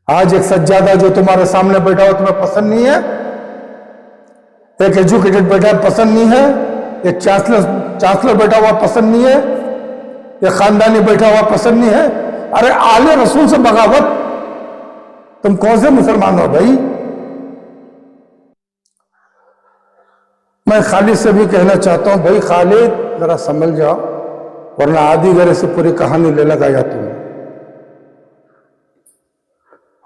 आज एक सज्जादा जो तुम्हारे सामने बैठा हो तुम्हें पसंद नहीं है, एक एजुकेटेड बैठा है पसंद नहीं है, एक चांसलर बैठा हुआ पसंद नहीं है, एक खानदानी बैठा हुआ पसंद नहीं है। अरे आले रसूल से बगावत, तुम कौन से मुसलमान हो भाई? मैं खालिद से भी कहना चाहता हूं, भाई खालिद जरा समझ जाओ, वरना आधी गरे से पूरी कहानी ले लगाया तुमने।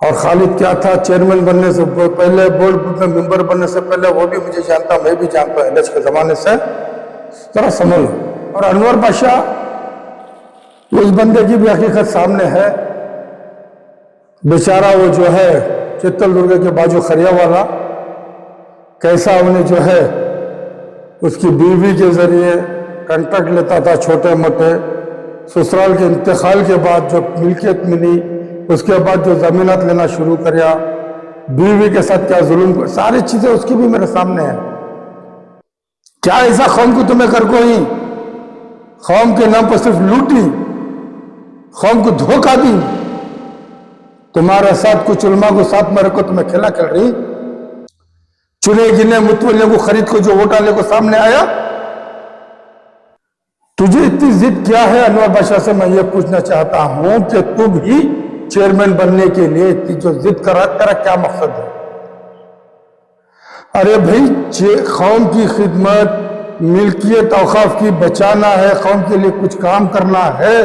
और खालिद क्या था, चेयरमैन बनने से पहले, बोर्ड में मेंबर बनने से पहले, वो भी मुझे जानता, मैं भी जानता हूं एलएच के जमाने से। जरा समझ लो। और अनवर बादशाह, उस बंदे की भी हकीकत सामने है। बेचारा वो जो है चित्तल दुर्ग के बाजू खरिया वाला, कैसा उन्हें जो है उसकी बीवी के जरिए कॉन्ट्रैक्ट लेता था छोटे मोटे। ससुराल के इंतकाल के बाद जो मिल्कियत मिली, उसके बाद जो जमीनात लेना शुरू किया, बीवी के साथ क्या जुल्म, सारी चीजें उसकी भी मेरे सामने है। क्या ऐसा कौम को तुम्हें कर कोई, कौम के नाम पर सिर्फ लूटी, कौम को धोखा दी, तुम्हारे साथ कुछ उलमा को साथ में रखो, तुम्हें खेला खेल रही। चुने गिने मुतवल्ले को खरीद को जो वोट डालने को सामने आया। तुझे इतनी जिद क्या है अनवर बादशाह से मैं ये पूछना चाहता हूं कि तू भी चेयरमैन बनने के लिए इतनी जो जिद करा, तेरा क्या मकसद है? अरे भाई, कौम की खिदमत, मिल्कियत औकाफ की बचाना है, कौम के लिए कुछ काम करना है।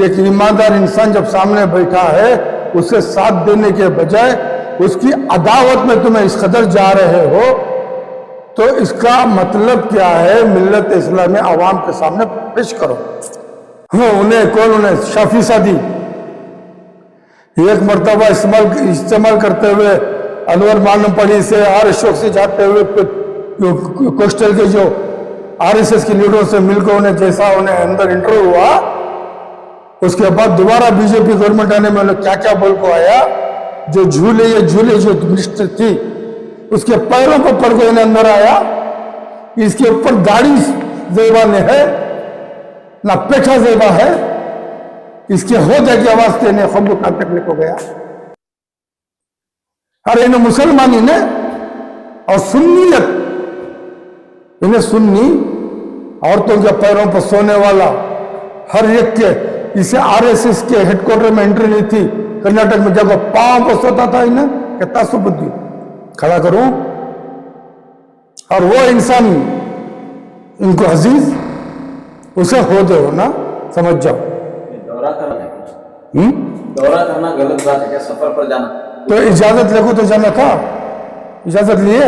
एक ईमानदार इंसान जब सामने बैठा है, उसे साथ देने के बजाय उसकी अदावत में तुम्हें इस कदर जा रहे हो, तो इसका मतलब क्या है? मिल्लत इस्लामी आवाम के सामने पेश करो। उन्हें शाफी सादी एक मरतबा इस्तेमाल करते हुए अनवर मालूम पड़ी से आर अशोक से जाते हुए कोस्टल के जो आरएसएस के लीडरों से मिलकर उन्हें जैसा उन्हें अंदर इंटरव्यू हुआ, उसके बाद दोबारा बीजेपी गवर्नमेंट आने में उन्हें क्या क्या बोल को आया। जो झूले जो मिनिस्टर थी उसके पैरों पर पड़ के इन्हें अंदर आया। इसके ऊपर दाढ़ी जेबा ने है ना, पेठा जेबा है, इसके होदे की आवाज से इन्हें खुद कहां तक लेको गया। अरे इन्हें मुसलमानी ने और सुन्नियत, इन्हें सुन्नी औरतों के पैरों पर सोने वाला हर एक के, इसे आरएसएस के हेडक्वार्टर में एंट्री नहीं थी कर्नाटक में, जब पांव पर सोता था इन्हें कितना सुबुद्धि खड़ा करूं। और वो इंसान इनको अजीज, उसे होदे हो ना, समझ जाओ। दौरा करना गलत बात है क्या? सफर पर जाना तो इजाजत लेको तो जाना था, इजाजत लिए।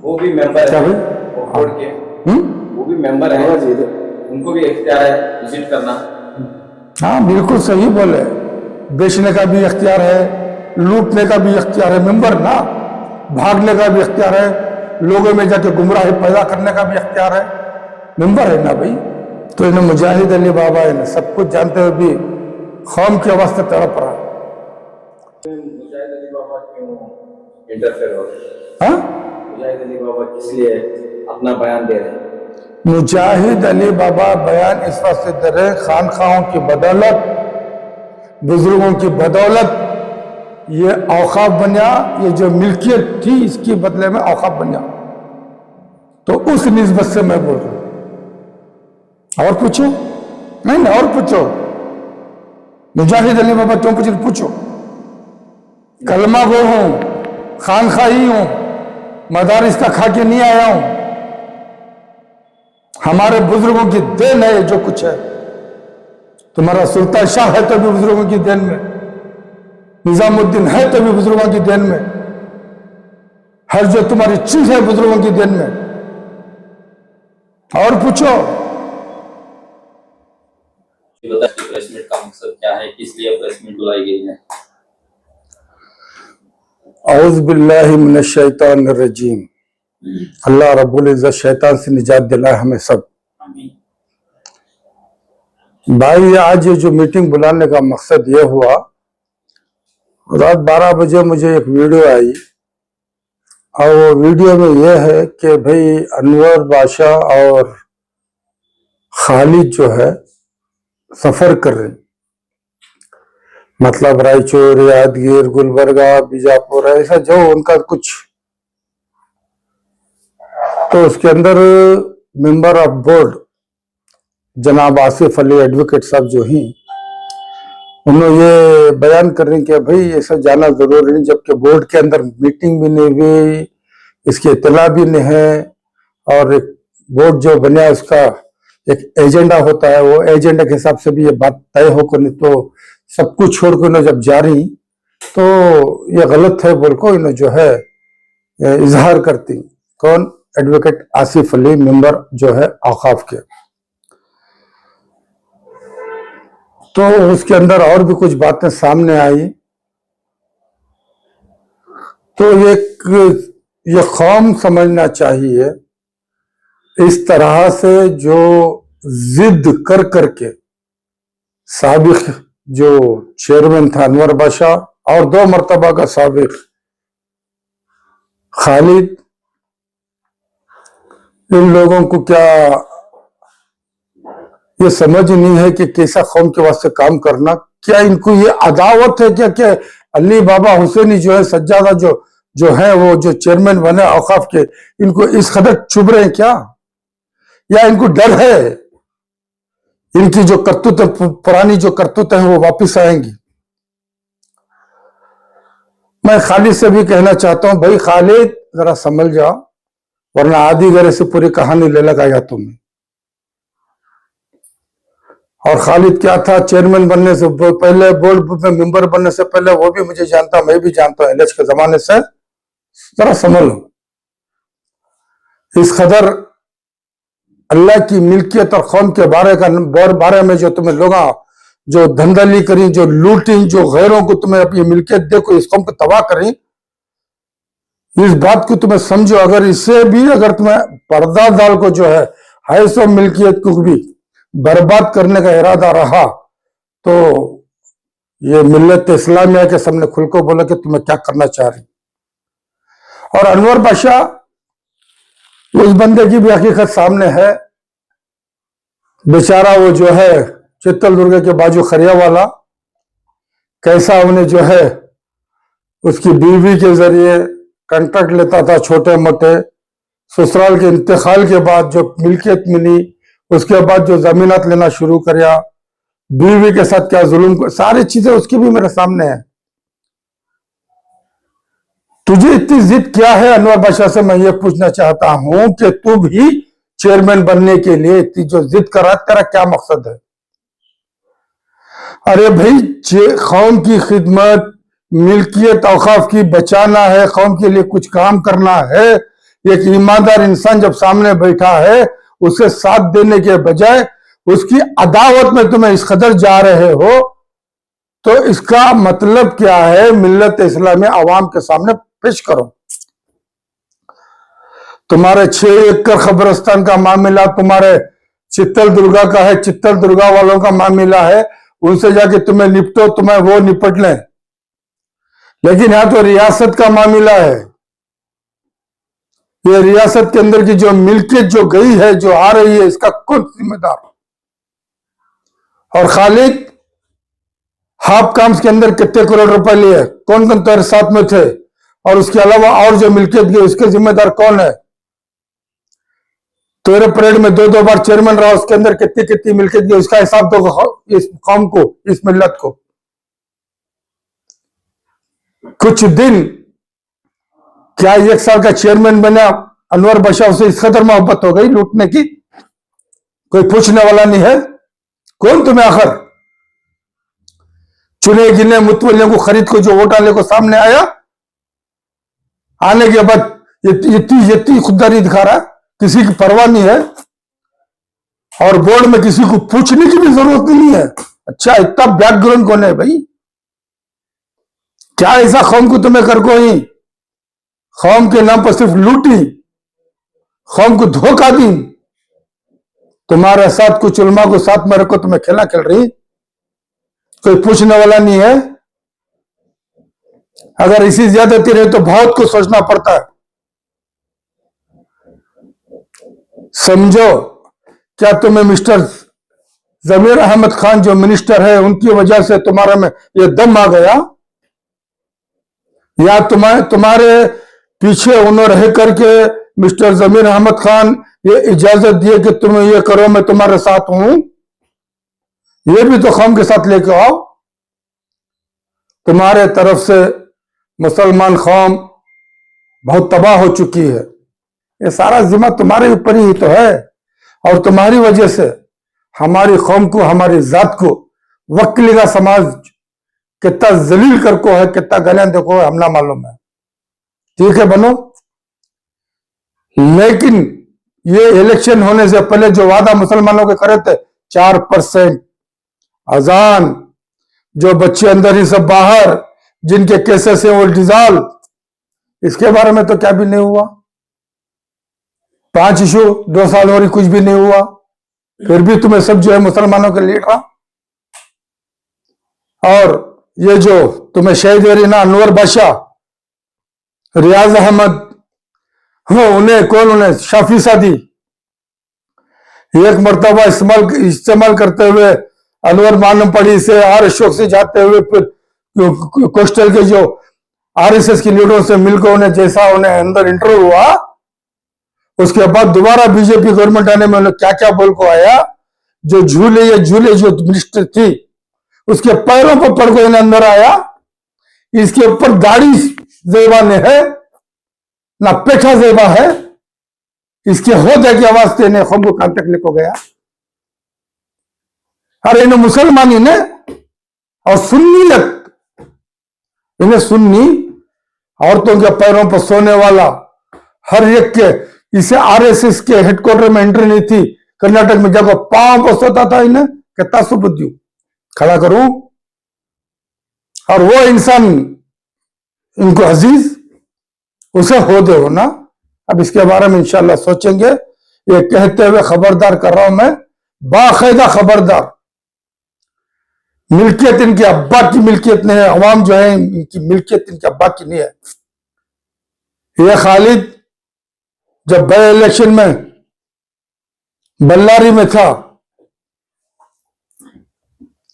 वो भी मेंबर है बोर्ड के, वो भी मेंबर है, उनको भी इख्तियार है विजिट करना। हाँ बिल्कुल सही बोले, बेचने का भी इख्तियार है, लूटने का भी इख्तियार है, मेंबर ना, भागने का भी इख्तियार है, लोगों में जाके गुमराही पैदा करने का भी इख्तियार है, मेंबर है ना भाई। तो इन्हें मुजाहिद अली बाबा है ना, सब कुछ जानते हुए भी कौम के वास्ते तड़प रहा। मुजाहिद अली बाबा क्यों इंटरफेयर हो रहे? हाँ, मुजाहिद अली बाबा किस लिए अपना बयान दे रहे हैं? मुजाहिद अली बाबा बयान इस वास्ते दे रहे, खानखाहों की बदौलत, बुजुर्गों की बदौलत ये औकाफ बना, ये जो मिल्कियत थी इसके बदले में औकाफ बना। तो उस निस्बत से मैं बोल रहा हूं। और पूछो? नहीं ना, और पूछो। मुजाहिद अली बाबा क्यों पूछो? कलमा गो हूं, खानखाही हूं, मदारिस का खा के नहीं आया हूं। हमारे बुजुर्गों की देन है जो कुछ है। तुम्हारा सुल्तान शाह है तो भी बुजुर्गों की देन में, निजामुद्दीन है तो भी बुजुर्गों की देन में, हर जो तुम्हारी चीज है बुजुर्गों की देन में। और पूछो। प्रेस मीट का मकसद क्या है, किस लिए प्रेस मीट बुलाई गई है? औज़ बिल्लाहि मिनश शैतानिर रजीम। अल्लाह रब्बुल इज्जत शैतान से निजात दिलाए हमें सब। भाई आज ये जो मीटिंग बुलाने का मकसद ये हुआ, रात 12 बजे मुझे एक वीडियो आई और वो वीडियो में ये है कि भाई अनवर बादशाह और खालिद जो है सफर कर रहे। मतलब रायचूर, यादगीर, गुलबर्गा, बीजापुर, ऐसा जो उनका कुछ, तो उसके अंदर मेंबर ऑफ बोर्ड जनाब आसिफ अली एडवोकेट साहब जो हैं, उन्होंने ये बयान कर रहे हैं कि भाई ऐसा जाना जरूरी नहीं, जबकि बोर्ड के अंदर मीटिंग भी नहीं हुई, इसकी इत्तला भी नहीं है, और एक बोर्ड जो बना है उसका एक एजेंडा होता है, वो एजेंडा के हिसाब से भी ये बात तय हो कर, नहीं तो सब कुछ छोड़ कर इन्हें जब जा रही तो ये गलत है बोल को इन्हें जो है इजहार करती। कौन? एडवोकेट आसिफ अली, मेंबर जो है औकाफ के। तो उसके अंदर और भी कुछ बातें सामने आई। तो ये कौम समझना चाहिए, इस तरह से जो जिद कर करके साबिक जो चेयरमैन था अनवर बादशाह और 2 मरतबा का साबिक खालिद, इन लोगों को क्या ये समझ नहीं है कि कैसा कौम के वास्ते काम करना? क्या इनको ये अदावत है क्या कि अली बाबा हुसैनी जो है सज्जादा जो है वो जो चेयरमैन बने औकाफ के, इनको इस कदर चुभ रहे हैं क्या? या इनको डर है इनकी जो करतूत, पुरानी जो करतूत है वो वापस आएंगी? मैं खालिद से भी कहना चाहता हूं, भाई खालिद जरा समझ जाओ, वरना आधी गरे से पूरी कहानी ले लगाया तुम्हें। और खालिद क्या था, चेयरमैन बनने से पहले, बोर्ड में मेंबर बनने से पहले, वो भी मुझे जानता, मैं भी जानता हूं एलएच के जमाने से। जरा समझ लो, इस कदर अल्लाह की मिल्कियत और कौम के बारे में जो तुम्हें लोग जो धंधली करी, जो लूटी, जो गैरों को तुम्हें अपनी मिल्कियत देखो, इस कौम को तबाह करी, इस बात को तुम्हें समझो। अगर इससे भी अगर तुम्हें पर्दा डाल को जो है सो मिल्कियत को भी बर्बाद करने का इरादा रहा, तो ये मिल्लत इस्लामिया के सामने खुल को बोला कि तुम्हें क्या करना चाह रही। और अनवर बादशाह, उस बंदे की भी हकीकत सामने है, बेचारा वो जो है चित्तल दुर्गे के बाजू खरिया वाला, कैसा उन्हें जो है उसकी बीवी के जरिए कॉन्ट्रैक्ट लेता था छोटे मोटे, ससुराल के इंतकाल के बाद जो मिल्कियत मिली, उसके बाद जो जमीनात लेना शुरू किया, बीवी के साथ क्या जुल्म, सारी चीजें उसकी भी मेरे सामने है। तुझे इतनी जिद क्या है अनवर बादशाह से? मैं ये पूछना चाहता हूं कि तू भी चेयरमैन बनने के लिए इतनी जो जिद कर रहा, तेरा क्या मकसद है? अरे भाई, कौम की खिदमत, मिल्कियत औकाफ की बचाना है, कौम के लिए कुछ काम करना है। एक ईमानदार इंसान जब सामने बैठा है, उसे साथ देने के बजाय उसकी अदावत में तुम्हें इस कदर जा रहे हो, तो इसका मतलब क्या है? मिल्लत इस्लामी आवाम के सामने पेश करो। तुम्हारे 6 एकड़ खबरस्तान का मामला तुम्हारे चित्तल दुर्गा का है, चित्तल दुर्गा वालों का मामला है, उनसे जाके तुम्हें निपटो, तुम्हें वो निपट लें। लेकिन यहां तो रियासत का मामला है। ये रियासत के अंदर की जो मिल्कियत जो गई है, जो आ रही है, इसका कौन जिम्मेदार? और खालिद, हाफ काम्स के अंदर कितने करोड़ रुपए लिए, कौन कौन तेरे साथ में थे? और उसके अलावा और जो मिल्कियत गई, उसके जिम्मेदार कौन है? तेरे परेड में 2-2 बार चेयरमैन रहा, उसके अंदर कितनी कितनी मिल्कियत गई, उसका हिसाब दो इस कौम को, इस मिल्लत को। कुछ दिन क्या 1 साल का चेयरमैन बना अनवर बादशाह, से इस कदर मोहब्बत हो गई लूटने की? कोई पूछने वाला नहीं है। कौन तुम्हें आखिर चुने गिने मुतवल्लियों को खरीद को जो वोट आने को सामने आया, आने के बाद इतनी खुददारी दिखा रहा, किसी की परवाह नहीं है, और बोर्ड में किसी को पूछने की भी जरूरत नहीं है। अच्छा, इतना बैकग्राउंड कौन है भाई? क्या ऐसा कौम को तुम्हें कर कोई, कौम के नाम पर सिर्फ लूटी, कौम को धोखा दी, तुम्हारे साथ कुछ उलमा को साथ में रखो, तुम्हें खेला खेल रही, कोई पूछने वाला नहीं है। अगर इसी ज्यादती रहे तो बहुत कुछ सोचना पड़ता है। समझो, क्या तुम्हें मिस्टर जमीर अहमद खान जो मिनिस्टर है उनकी वजह से तुम्हारे में ये दम आ गया, या तुम्हारे पीछे उन्होंने रह करके मिस्टर जमीर अहमद खान ये इजाजत दिए कि तुम ये करो, मैं तुम्हारे साथ हूं? ये भी तो कौम के साथ लेके आओ। तुम्हारे तरफ से मुसलमान कौम बहुत तबाह हो चुकी है, ये सारा जिम्मा तुम्हारे ऊपर ही तो है। और तुम्हारी वजह से हमारी कौम को, हमारी जात को वक्लीगा समाज कितना जलील करको है, कितना गलियां देखो है, हम ना मालूम है। ठीक है बनो, लेकिन ये इलेक्शन होने से पहले जो वादा मुसलमानों के करे थे 4% अजान, जो बच्चे अंदर ही सब बाहर, जिनके केसेस है वो डिजॉल्व, इसके बारे में तो क्या भी नहीं हुआ। 5 इशू 2 साल और कुछ भी नहीं हुआ, फिर भी तुम्हें सब जो है मुसलमानों के लीड रहा। और ये जो तुम्हें शहीद वरीना अनवर बादशाह, रियाज अहमद, हाँ उन्हें कौन, उन्हें शाफी सादी, एक मरतबा इस्तेमाल करते हुए अनवर मानम पड़ी से आर अशोक से जाते हुए फिर कोस्टल के जो आरएसएस की लीडरों से मिलकर उन्हें जैसा उन्हें अंदर इंटरव्यू हुआ, उसके बाद दोबारा बीजेपी गवर्नमेंट आने में उन्हें क्या क्या बोल को आया। जो झूले जो मिनिस्टर थी उसके पैरों पर पड़ को इन्हें अंदर आया, इसके ऊपर दाढ़ी जेबा ने है ना पेठा जेबा है, इसके होदे की आवाज से इन्हें कौम को कहां तक लेको गया। अरे इन्हें मुसलमानी ने और सुन्नियत, इन्हें सुन्नी औरतों के पैरों पर सोने वाला हर एक के, इसे आरएसएस के हेडक्वार्टर में एंट्री नहीं थी कर्नाटक में, जब पांव पर सोता था इन्हें कितना सुबुद्धियों खड़ा करूं। और वो इंसान इनको अजीज, उसे हो दे हो ना। अब इसके बारे में इंशाल्लाह सोचेंगे। ये कहते हुए खबरदार कर रहा हूं मैं, बाकायदा खबरदार, मिल्कियत इनके अब्बा की मिल्कियत नहीं है, अवाम जो है इनकी मिल्कियत इनके अब्बा की नहीं है। ये खालिद जब बड़े इलेक्शन में बल्लारी में था,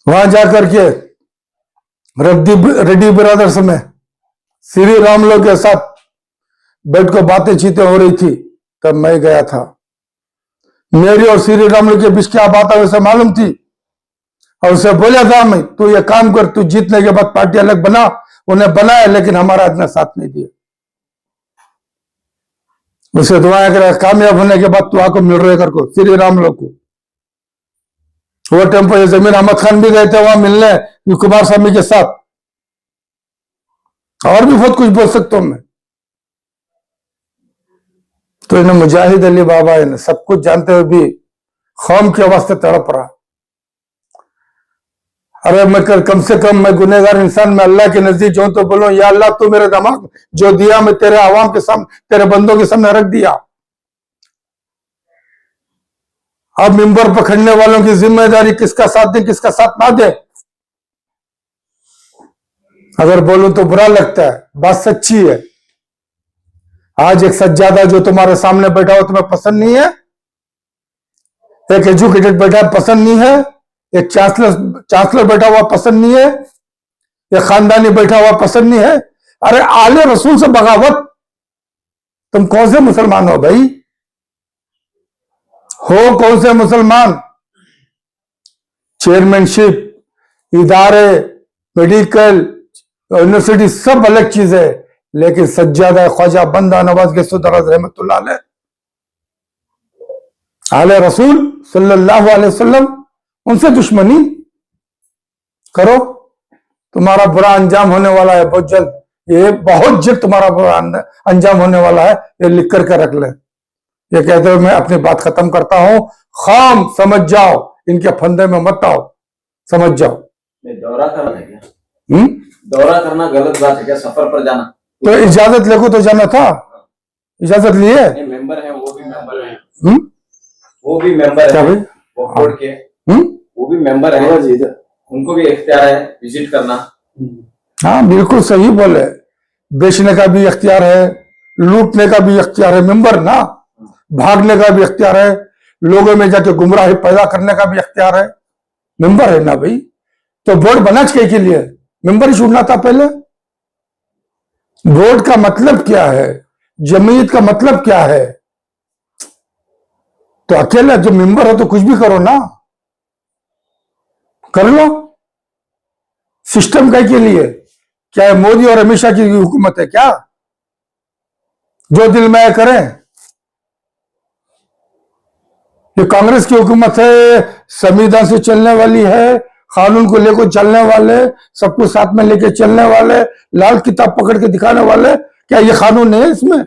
वहां जाकर के रेड्डी ब्रदर्स में श्री रामलो के साथ बैठ कर बातें चीतें हो रही थी, तब मैं गया था। मेरी और श्री रामलो के बीच क्या बात है वैसे मालूम थी, और उसे बोला था मैं, तू ये काम कर, तू जीतने के बाद पार्टी अलग बना। उन्हें बनाया, लेकिन हमारा इतना साथ नहीं दिया। उसे दुआएं कर कामयाब होने के बाद तू आको मिल रहे कर को श्री रामलो को। वो टेम्पो ये जमीर अहमद खान भी गए थे वहां मिलने कुमार स्वामी के साथ, और भी बहुत कुछ बोल सकता हूं मैं। तो इन्हें मुजाहिद अली बाबा ने सब कुछ जानते हुए भी कौम के वास्ते तड़प रहा। अरे मैं कम से कम मैं गुनहगार इंसान में अल्लाह के नजदीक जाऊं तो बोलो, या अल्लाह तू मेरे दिमाग जो दिया मैं तेरे आवाम के सामने, तेरे बंदों के सामने रख दिया। अब मिंबर पकड़ने वालों की जिम्मेदारी किसका साथ दे किसका साथ ना दे। अगर बोलूं तो बुरा लगता है, बात सच्ची है। आज एक सज्जादा जो तुम्हारे सामने बैठा हो तुम्हें पसंद नहीं है, एक एजुकेटेड बैठा पसंद नहीं है, एक चांसलर बैठा हुआ पसंद नहीं है, एक खानदानी बैठा हुआ पसंद नहीं है। अरे आले रसूल से बगावत, तुम कौन से मुसलमान हो भाई? हो कौन से मुसलमान? चेयरमैनशिप, इदारे, मेडिकल, यूनिवर्सिटी सब अलग चीज है, लेकिन सज्जादा ख्वाजा बंदा नवाज गैसुद्दौला रहमतुल्लाह अलैह, आले रसूल सल्लल्लाहु अलैहि वसल्लम, उनसे दुश्मनी करो, तुम्हारा बुरा अंजाम होने वाला है बहुत जल्द। ये बहुत जल्द तुम्हारा बुरा अंजाम होने वाला है, ये लिख करके रख ले। ये कहते हुए मैं अपनी बात खत्म करता हूं। खाम समझ जाओ, इनके फंदे में मत आओ, समझ जाओ। दौरा करना है क्या? दौरा करना गलत बात है क्या? सफर पर जाना तो इजाजत लेको तो जाना था, इजाजत लिए। मेंबर है, वो भी मेंबर है, वो भी मेंबर क्या है भाई? बोर्ड के, वो भी मेंबर है, उनको भी इख्तियार है विजिट करना। हाँ बिल्कुल सही बोले, बेचने का भी इख्तियार है, लूटने का भी इख्तियार है, मेंबर ना, भागने का भी इख्तियार है, लोगों में जाके गुमराही पैदा करने का भी इख्तियार है। मेंबर है ना भाई, तो बोर्ड बना के लिए मेंबर ही चुनना था पहले। बोर्ड का मतलब क्या है, जमीयत का मतलब क्या है? तो अकेला जो मेंबर हो तो कुछ भी करो ना, कर लो। सिस्टम का के लिए क्या है? मोदी और अमित शाह की हुकूमत है क्या? जो दिल में आए करें। ये कांग्रेस की हुकूमत है, संविधान से चलने वाली है, कानून को लेकर चलने वाले, सबको साथ में लेकर चलने वाले, लाल किताब पकड़ के दिखाने वाले। क्या ये कानून है? इसमें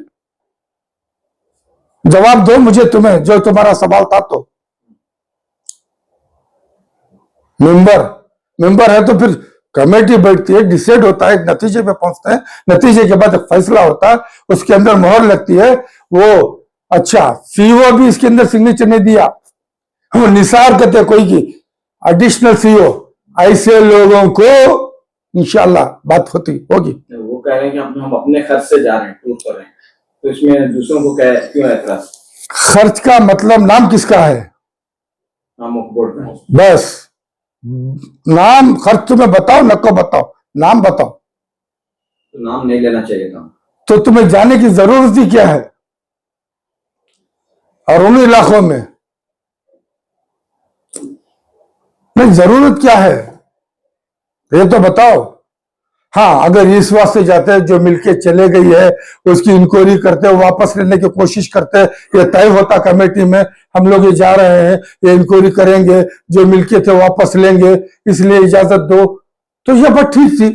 जवाब दो मुझे, तुम्हें जो तुम्हारा सवाल था। तो मेंबर है तो फिर कमेटी बैठती है, डिसाइड होता है, एक नतीजे पे पहुंचते हैं, नतीजे के बाद एक फैसला होता है, उसके अंदर मोहर लगती है। वो अच्छा, सीईओ भी इसके अंदर सिग्नेचर नहीं दिया, वो निसार कहते कोई की एडिशनल सीईओ, ऐसे लोगों को इंशाल्लाह बात होगी। वो कह रहे हैं कि हम अपने खर्च से जा रहे हैं, टूर कर रहे हैं, तो इसमें दूसरों को क्यों ऐतराज? खर्च का मतलब नाम किसका है? नाम बोर्ड का। बस नाम, खर्च तुम्हें बताओ, नको बताओ, नाम बताओ। तो नाम नहीं लेना चाहिए था। तो तुम्हें जाने की जरूरत ही क्या है? और उन इलाकों में नहीं, जरूरत क्या है ये तो बताओ। हाँ, अगर इस वास्ते जाते हैं जो मिलके चले गई है उसकी इंक्वायरी करते, वापस लेने की कोशिश करते, ये तय होता कमेटी में हम लोग ये जा रहे हैं, ये इंक्वायरी करेंगे, जो मिलके थे वापस लेंगे, इसलिए इजाजत दो, तो ये बात ठीक थी।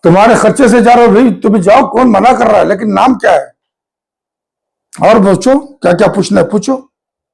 तुम्हारे खर्चे से जा रहे हो भाई, तुम जाओ, कौन मना कर रहा है? लेकिन नाम क्या है? और पूछो, क्या क्या पूछना है पूछो।